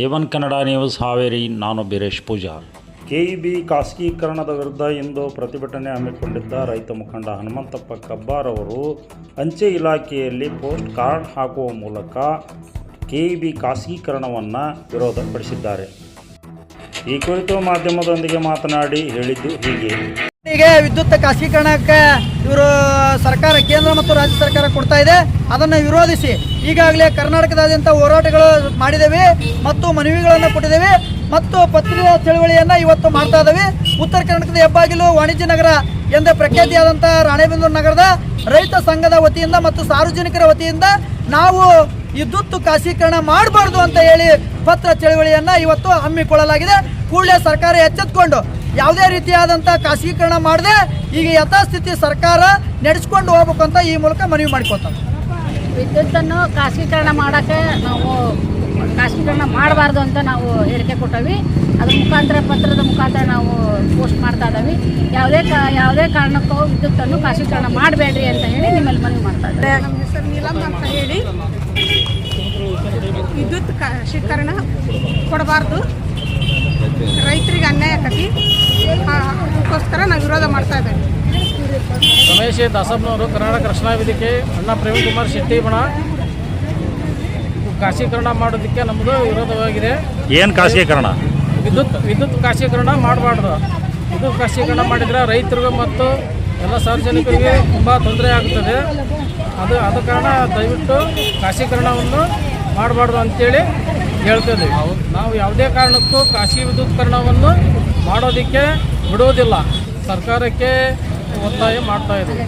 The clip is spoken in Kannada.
A1 Kannada news Haveri. ನಾನು ಬೀರೇಶ್ ಪೂಜಾರ್. ಕೆಇಬಿ ಖಾಸಗೀಕರಣದ ವಿರುದ್ಧ ಇಂದು ಪ್ರತಿಭಟನೆ ಹಮ್ಮಿಕೊಂಡಿದ್ದ ರೈತ ಮುಖಂಡ ಹನುಮಂತಪ್ಪ ಕಬ್ಬಾರ್ ಅವರು ಅಂಚೆ ಇಲಾಖೆಯಲ್ಲಿ ಪೋಸ್ಟ್ ಕಾರ್ಡ್ ಹಾಕುವ ಮೂಲಕ ಕೆಇಬಿ ಖಾಸಗೀಕರಣವನ್ನು ವಿರೋಧಪಡಿಸಿದ್ದಾರೆ. ಈ ಕುರಿತು ಮಾಧ್ಯಮದೊಂದಿಗೆ ಮಾತನಾಡಿ ಹೇಳಿದ್ದು ಹೀಗೆ. ವಿದ್ಯುತ್ ಖಾಸಗೀಕರಣಕ್ಕೆ ಇವರು ಸರ್ಕಾರ ಕೇಂದ್ರ ಮತ್ತು ರಾಜ್ಯ ಸರ್ಕಾರ ಕೊಡ್ತಾ ಇದೆ. ಅದನ್ನು ವಿರೋಧಿಸಿ ಈಗಾಗಲೇ ಕರ್ನಾಟಕದಾದ್ಯಂತ ಹೋರಾಟಗಳು ಮಾಡಿದ್ದೇವೆ ಮತ್ತು ಮನವಿಗಳನ್ನು ಕೊಟ್ಟಿದ್ದೇವೆ ಮತ್ತು ಪತ್ರಿಕಾ ಚಳವಳಿಯನ್ನು ಇವತ್ತು ಮಾಡ್ತಾ ಇದ್ದೇವೆ. ಉತ್ತರ ಕರ್ನಾಟಕದ ಹೆಬ್ಬಾಗಿಲು ವಾಣಿಜ್ಯ ನಗರ ಎಂದೇ ಪ್ರಖ್ಯಾತಿಯಾದಂಥ ರಾಣೆಬೆನ್ನೂರು ನಗರದ ರೈತ ಸಂಘದ ವತಿಯಿಂದ ಮತ್ತು ಸಾರ್ವಜನಿಕರ ವತಿಯಿಂದ ನಾವು ವಿದ್ಯುತ್ ಖಾಸಗೀಕರಣ ಮಾಡಬಾರ್ದು ಅಂತ ಹೇಳಿ ಪತ್ರ ಚಳವಳಿಯನ್ನು ಇವತ್ತು ಹಮ್ಮಿಕೊಳ್ಳಲಾಗಿದೆ. ಕೂಡಲೇ ಸರ್ಕಾರ ಎಚ್ಚೆತ್ತುಕೊಂಡು ಯಾವುದೇ ರೀತಿಯಾದಂಥ ಖಾಸಗೀಕರಣ ಮಾಡದೆ ಈಗ ಯಥಾಸ್ಥಿತಿ ಸರ್ಕಾರ ನಡೆಸ್ಕೊಂಡು ಹೋಗ್ಬೇಕು ಅಂತ ಈ ಮೂಲಕ ಮನವಿ ಮಾಡಿಕೊಳ್ತಾರೆ. ವಿದ್ಯುತ್ತನ್ನು ಖಾಸಗೀಕರಣ ಮಾಡೋಕ್ಕೆ ನಾವು ಖಾಸಗೀಕರಣ ಮಾಡಬಾರ್ದು ಅಂತ ನಾವು ಹೇಳಿಕೆ ಕೊಟ್ಟವಿ. ಅದ್ರ ಮುಖಾಂತರ ಪತ್ರದ ಮುಖಾಂತರ ನಾವು ಪೋಸ್ಟ್ ಮಾಡ್ತಾ ಇದ್ದೀವಿ. ಯಾವುದೇ ಕಾರಣಕ್ಕೂ ವಿದ್ಯುತ್ತನ್ನು ಖಾಸಗೀಕರಣ ಮಾಡಬೇಡ್ರಿ ಅಂತ ಹೇಳಿ ನಿಮ್ಮಲ್ಲಿ ಮನವಿ ಮಾಡ್ತಾ ಇದ್ದಾರೆ. ನಮ್ಮ ಹೆಸರು ನೀಲಮ್ಮ ಅಂತ ಹೇಳಿ. ವಿದ್ಯುತ್ ಖಾಸಗೀಕರಣ ಕೊಡಬಾರ್ದು, ರೈತರಿಗೆ ಅನ್ಯಾಯ ಆಕತಿ, ಅದಕ್ಕೋಸ್ಕರ ನಾವು ವಿರೋಧ ಮಾಡ್ತಾ ಇದ್ದೇವೆ. ರಮೇಶ್ ದಾಸಪ್ಪನವರು ಕರ್ನಾಟಕ ರಕ್ಷಣಾ ವೇದಿಕೆ ಅಣ್ಣ ಪ್ರವೀಣ್ ಕುಮಾರ್ ಶೆಟ್ಟಿ ಬಣ ಖಾಸಗೀಕರಣ ಮಾಡೋದಕ್ಕೆ ನಮ್ಮದು ವಿರೋಧವಾಗಿದೆ. ಏನು ಖಾಸಗೀಕರಣ? ವಿದ್ಯುತ್ ಖಾಸಗೀಕರಣ ಮಾಡಬಾರ್ದು. ವಿದ್ಯುತ್ ಖಾಸಗೀಕರಣ ಮಾಡಿದರೆ ರೈತರಿಗೂ ಮತ್ತು ಎಲ್ಲ ಸಾರ್ವಜನಿಕರಿಗೆ ತುಂಬ ತೊಂದರೆ ಆಗುತ್ತದೆ. ಆದ ಕಾರಣ ದಯವಿಟ್ಟು ಖಾಸಗೀಕರಣವನ್ನು ಮಾಡಬಾರ್ದು ಅಂತೇಳಿ ಹೇಳ್ತಿದ್ದೀವಿ. ನಾವು ಯಾವುದೇ ಕಾರಣಕ್ಕೂ ಖಾಸಗಿ ವಿದ್ಯುತ್ಕರಣವನ್ನು ಮಾಡೋದಕ್ಕೆ ಬಿಡುವುದಿಲ್ಲ. ಸರ್ಕಾರಕ್ಕೆ ಒತ್ತಾಯ ಮಾಡ್ತಾ ಇದ್ದೀವಿ.